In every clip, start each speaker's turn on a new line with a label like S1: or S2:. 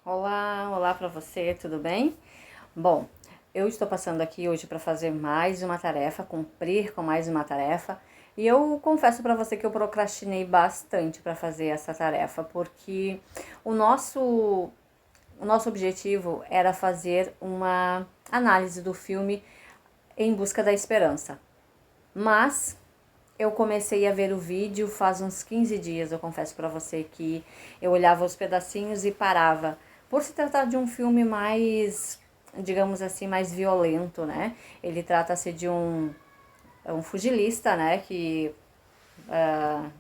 S1: Olá para você, tudo bem? Bom, eu estou passando aqui hoje para fazer mais uma tarefa, cumprir com mais uma tarefa, e eu confesso para você que eu procrastinei bastante para fazer essa tarefa, porque o nosso, o nosso objetivo era fazer uma análise do filme Em Busca da Esperança. Mas eu comecei a ver o vídeo faz uns 15 dias, eu confesso para você que eu olhava os pedacinhos e parava. Por se tratar de um filme mais, digamos assim, mais violento, né? Ele trata-se de um pugilista, né? Que,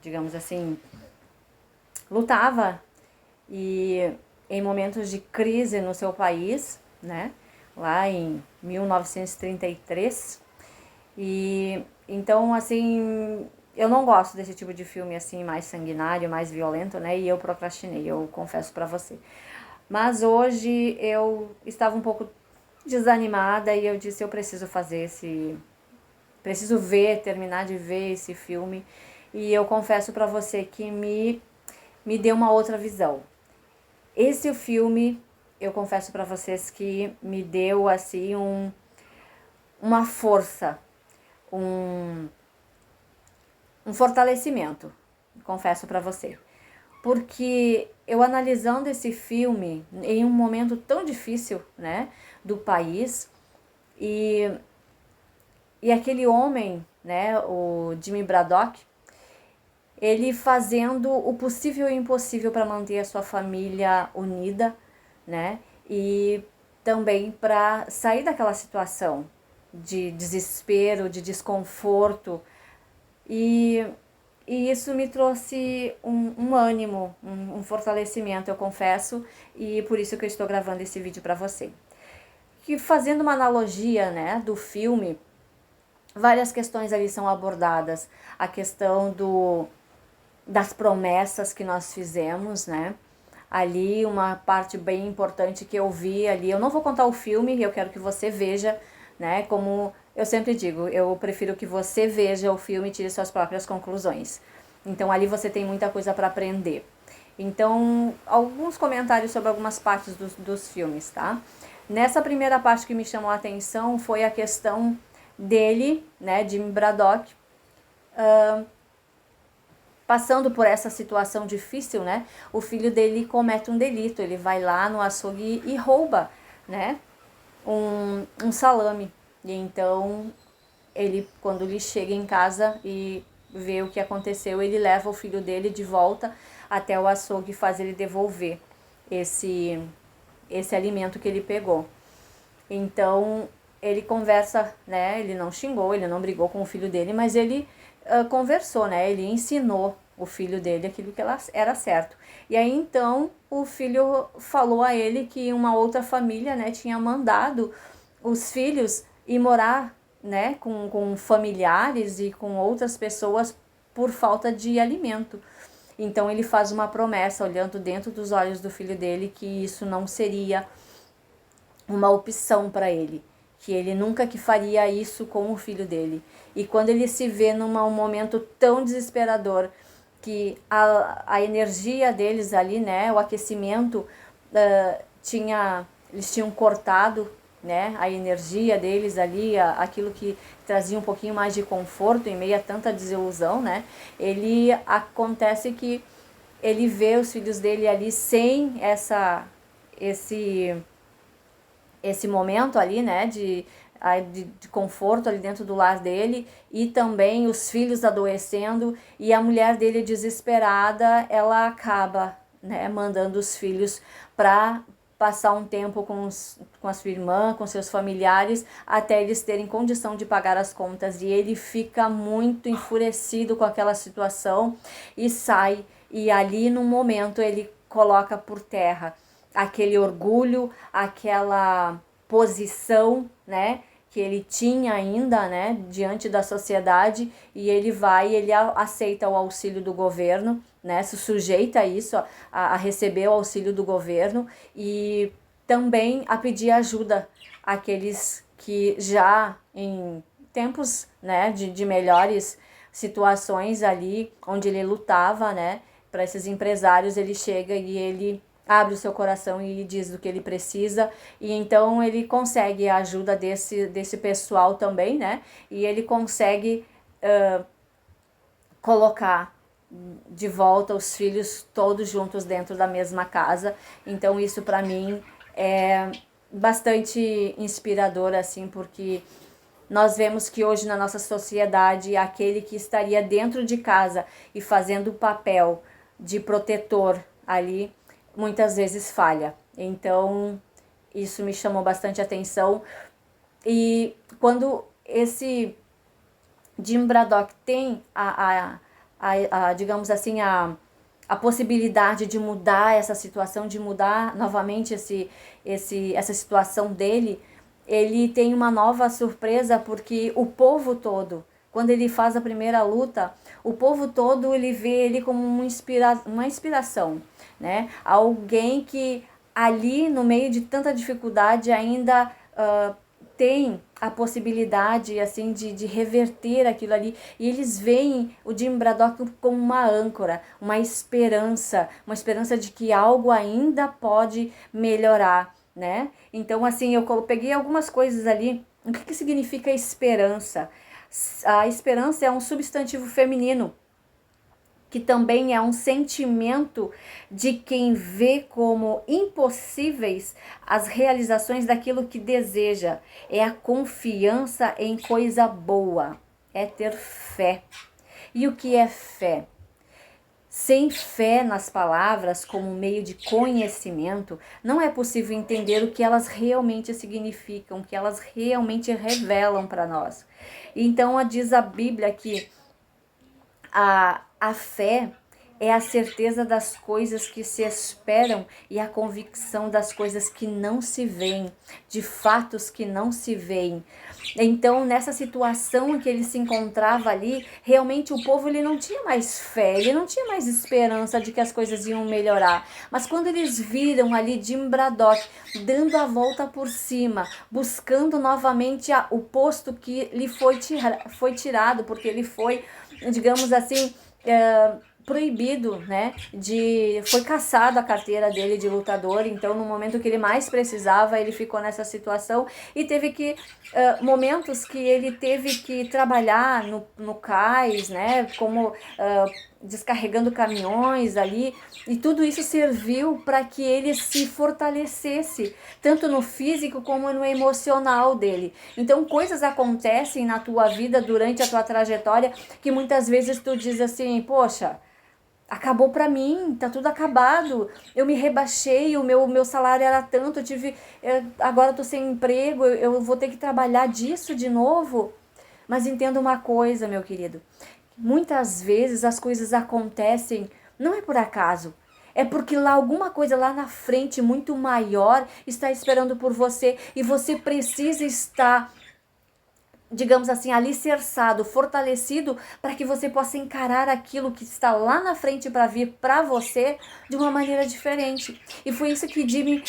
S1: digamos assim, lutava e em momentos de crise no seu país, né? Lá em 1933. E então, assim, eu não gosto desse tipo de filme assim mais sanguinário, mais violento, né? E eu procrastinei, eu confesso pra você. Mas hoje eu estava um pouco desanimada e eu disse eu preciso fazer preciso ver, terminar de ver esse filme. E eu confesso pra você que me deu uma outra visão. Esse filme, eu confesso pra vocês que me deu assim uma força, um um fortalecimento, confesso para você. Porque eu analisando esse filme em um momento tão difícil, né, do país, e, e aquele homem, né, o Jimmy Braddock, ele fazendo o possível e o impossível para manter a sua família unida, né, e também para sair daquela situação de desespero, de desconforto, e E isso me trouxe um ânimo, um fortalecimento, eu confesso, e por isso que eu estou gravando esse vídeo para você. Que fazendo uma analogia, né, do filme, várias questões ali são abordadas. A questão das promessas que nós fizemos, né? Ali uma parte bem importante que eu vi ali, eu não vou contar o filme, eu quero que você veja, né? Como eu sempre digo, eu prefiro que você veja o filme e tire suas próprias conclusões. Então ali você tem muita coisa para aprender. Então, alguns comentários sobre algumas partes dos filmes, tá? Nessa primeira parte que me chamou a atenção foi a questão dele, né, Jim Braddock, passando por essa situação difícil, né? O filho dele comete um delito, ele vai lá no açougue e rouba, né? Um salame. E então ele, quando ele chega em casa e vê o que aconteceu, ele leva o filho dele de volta até o açougue e faz ele devolver esse esse alimento que ele pegou. Então ele conversa, né? Ele não xingou, ele não brigou com o filho dele, mas ele conversou, né? Ele ensinou o filho dele aquilo que era certo. E aí então o filho falou a ele que uma outra família, né, tinha mandado os filhos ir morar, né, com familiares e com outras pessoas por falta de alimento. Então ele faz uma promessa, olhando dentro dos olhos do filho dele, que isso não seria uma opção para ele, que ele nunca que faria isso com o filho dele. E quando ele se vê num momento tão desesperador, que a energia deles ali, né, o aquecimento, eles tinham cortado, né, a energia deles ali, aquilo que trazia um pouquinho mais de conforto em meio a tanta desilusão, né, ele acontece que ele vê os filhos dele ali sem esse esse momento ali, né, de conforto ali dentro do lar dele, e também os filhos adoecendo, e a mulher dele desesperada, ela acaba, né, mandando os filhos para passar um tempo com a sua irmã, com seus familiares, até eles terem condição de pagar as contas, e ele fica muito enfurecido com aquela situação e sai, e ali no momento ele coloca por terra aquele orgulho, aquela posição, né, que ele tinha ainda, né, diante da sociedade, e ele vai, ele aceita o auxílio do governo, né, se sujeita a isso, a receber o auxílio do governo, e também a pedir ajuda àqueles que já em tempos, né, de melhores situações ali, onde ele lutava, né, para esses empresários, ele chega e ele abre o seu coração e diz do que ele precisa, e então ele consegue a ajuda desse pessoal também, né? E ele consegue colocar de volta os filhos todos juntos dentro da mesma casa. Então isso para mim é bastante inspirador, assim, porque nós vemos que hoje na nossa sociedade aquele que estaria dentro de casa e fazendo o papel de protetor ali muitas vezes falha. Então isso me chamou bastante atenção. E quando esse Jim Braddock tem digamos assim, a possibilidade de mudar essa situação, de mudar novamente essa situação dele, ele tem uma nova surpresa, porque o povo todo, quando ele faz a primeira luta, o povo todo ele vê ele como uma inspiração, né? Alguém que ali no meio de tanta dificuldade ainda tem a possibilidade assim de reverter aquilo ali, e eles veem o Jim Braddock como uma âncora, uma esperança de que algo ainda pode melhorar, né? Então assim, eu peguei algumas coisas ali. O que significa esperança? A esperança é um substantivo feminino, que também é um sentimento de quem vê como impossíveis as realizações daquilo que deseja. É a confiança em coisa boa, é ter fé. E o que é fé? Sem fé nas palavras como meio de conhecimento, não é possível entender o que elas realmente significam, o que elas realmente revelam para nós. Então, diz a Bíblia que a fé é a certeza das coisas que se esperam e a convicção das coisas que não se veem, de fatos que não se veem. Então, nessa situação em que ele se encontrava ali, realmente o povo ele não tinha mais fé, ele não tinha mais esperança de que as coisas iam melhorar. Mas quando eles viram ali Jim Braddock dando a volta por cima, buscando novamente o posto que lhe foi tirado, porque ele foi, digamos assim, proibido, né, foi cassado a carteira dele de lutador. Então no momento que ele mais precisava, ele ficou nessa situação e teve que, momentos que ele teve que trabalhar no cais, né, como descarregando caminhões ali, e tudo isso serviu para que ele se fortalecesse, tanto no físico como no emocional dele. Então coisas acontecem na tua vida durante a tua trajetória que muitas vezes tu diz assim, poxa, acabou pra mim, tá tudo acabado, eu me rebaixei, o meu salário era tanto, agora eu tô sem emprego, eu vou ter que trabalhar disso de novo. Mas entenda uma coisa, meu querido, muitas vezes as coisas acontecem, não é por acaso, é porque lá alguma coisa lá na frente muito maior está esperando por você, e você precisa estar, digamos assim, alicerçado, fortalecido, para que você possa encarar aquilo que está lá na frente para vir para você de uma maneira diferente. E foi isso que Jimmy,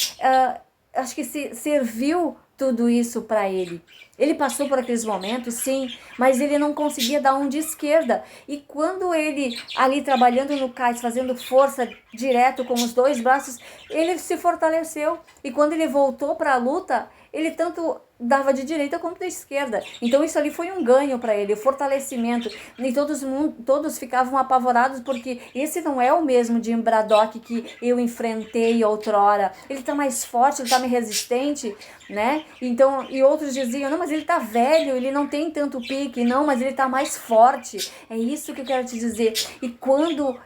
S1: acho que serviu tudo isso para ele. Ele passou por aqueles momentos, sim, mas ele não conseguia dar um de esquerda. E quando ele, ali trabalhando no cais, fazendo força direto com os dois braços, ele se fortaleceu. E quando ele voltou para a luta, ele tanto dava de direita como de esquerda. Então isso ali foi um ganho para ele, o fortalecimento. E todos ficavam apavorados, porque esse não é o mesmo Jim Braddock que eu enfrentei outrora. Ele tá mais forte, ele tá mais resistente, né? Então, e outros diziam, não, mas ele tá velho, ele não tem tanto pique. Não, mas ele tá mais forte. É isso que eu quero te dizer. E quando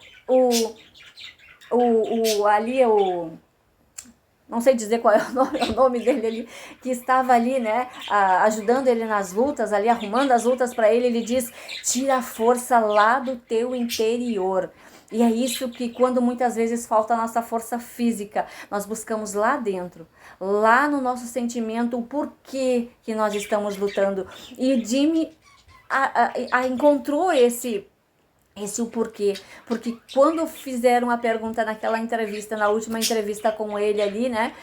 S1: não sei dizer qual é o nome dele ali, que estava ali, né, ajudando ele nas lutas, ali arrumando as lutas para ele, ele diz, tira a força lá do teu interior. E é isso que, quando muitas vezes falta a nossa força física, nós buscamos lá dentro, lá no nosso sentimento, o porquê que nós estamos lutando. E Jimmy encontrou esse o porquê, porque quando fizeram a pergunta naquela entrevista, na última entrevista com ele ali, né,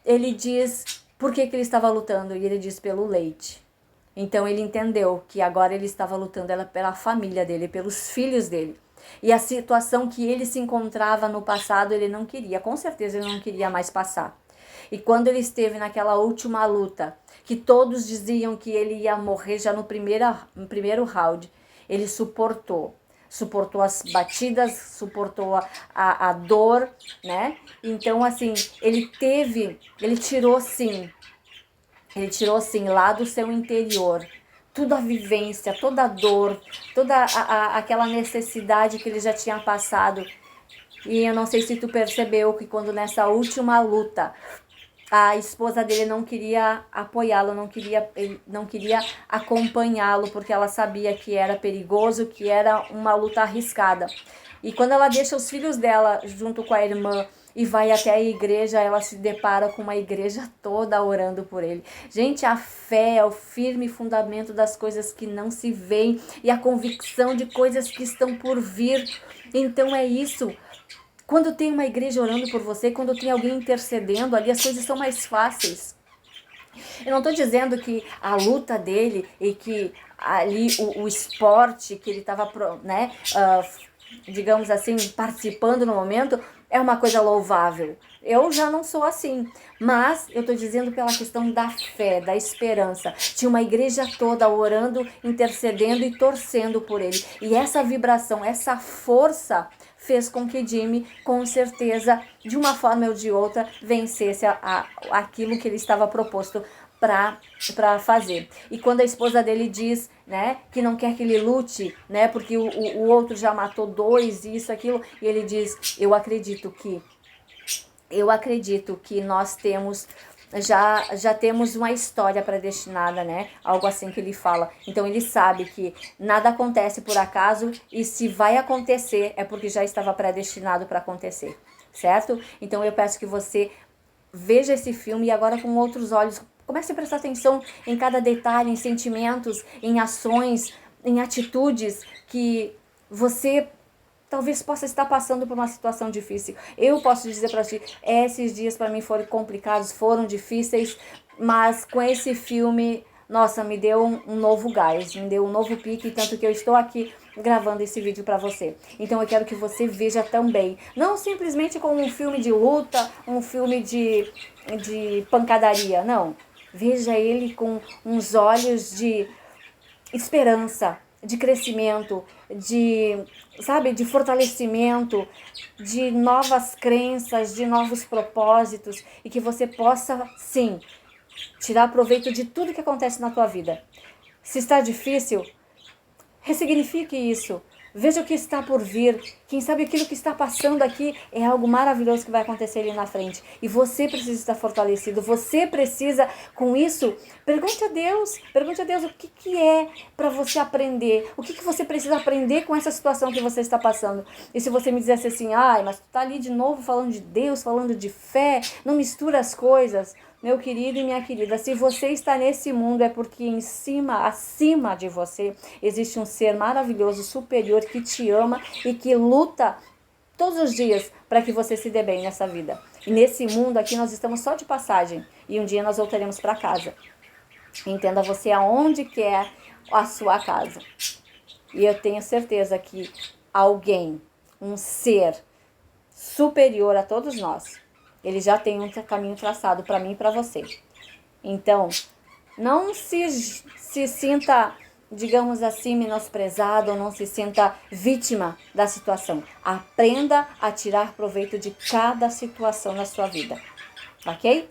S1: ele diz por que ele estava lutando, e ele diz pelo leite. Então ele entendeu que agora ele estava lutando pela família dele, pelos filhos dele. E a situação que ele se encontrava no passado, ele não queria, com certeza ele não queria mais passar. E quando ele esteve naquela última luta, que todos diziam que ele ia morrer já no primeiro round, ele suportou as batidas, suportou a dor, né? Então, assim, ele tirou sim lá do seu interior toda a vivência, toda a dor, toda aquela necessidade que ele já tinha passado. E eu não sei se tu percebeu que quando nessa última luta, a esposa dele não queria apoiá-lo, não queria acompanhá-lo, porque ela sabia que era perigoso, que era uma luta arriscada. E quando ela deixa os filhos dela junto com a irmã e vai até a igreja, ela se depara com uma igreja toda orando por ele. Gente, a fé é o firme fundamento das coisas que não se veem e a convicção de coisas que estão por vir. Então é isso. Quando tem uma igreja orando por você, quando tem alguém intercedendo, ali as coisas são mais fáceis. Eu não estou dizendo que a luta dele e que ali o esporte que ele estava, né, digamos assim, participando no momento, é uma coisa louvável. Eu já não sou assim, mas eu estou dizendo pela questão da fé, da esperança. Tinha uma igreja toda orando, intercedendo e torcendo por ele. E essa vibração, essa força fez com que Jimmy, com certeza, de uma forma ou de outra, vencesse aquilo que ele estava proposto para fazer. E quando a esposa dele diz, né, que não quer que ele lute, né, porque o outro já matou 2, isso, aquilo, e ele diz, eu acredito que nós temos já temos uma história predestinada, né? Algo assim que ele fala. Então ele sabe que nada acontece por acaso e se vai acontecer é porque já estava predestinado para acontecer, certo? Então eu peço que você veja esse filme e agora com outros olhos, comece a prestar atenção em cada detalhe, em sentimentos, em ações, em atitudes que você talvez possa estar passando por uma situação difícil. Eu posso dizer para ti, esses dias para mim foram complicados, foram difíceis, mas com esse filme, nossa, me deu um novo gás, me deu um novo pique, tanto que eu estou aqui gravando esse vídeo para você. Então eu quero que você veja também, não simplesmente como um filme de luta, um filme de pancadaria, não. Veja ele com uns olhos de esperança, de crescimento, de fortalecimento, de novas crenças, de novos propósitos e que você possa, sim, tirar proveito de tudo que acontece na tua vida. Se está difícil, ressignifique isso. Veja o que está por vir. Quem sabe aquilo que está passando aqui é algo maravilhoso que vai acontecer ali na frente. E você precisa estar fortalecido. Você precisa, com isso, pergunte a Deus o que é para você aprender. O que você precisa aprender com essa situação que você está passando. E se você me dissesse assim, mas tu está ali de novo falando de Deus, falando de fé, não mistura as coisas. Meu querido e minha querida, se você está nesse mundo é porque acima de você, existe um ser maravilhoso, superior, que te ama e que luta todos os dias para que você se dê bem nessa vida. E nesse mundo aqui nós estamos só de passagem e um dia nós voltaremos para casa. Entenda você aonde que é a sua casa. E eu tenho certeza que alguém, um ser superior a todos nós, ele já tem um caminho traçado para mim e para você. Então, não se sinta, digamos assim, menosprezado ou não se sinta vítima da situação. Aprenda a tirar proveito de cada situação na sua vida. Ok?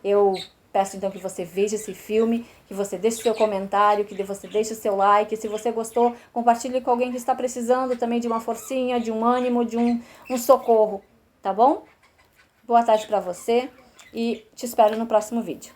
S1: Eu peço então que você veja esse filme, que você deixe seu comentário, que você deixe o seu like. Se você gostou, compartilhe com alguém que está precisando também de uma forcinha, de um ânimo, de um socorro. Tá bom? Boa tarde para você e te espero no próximo vídeo.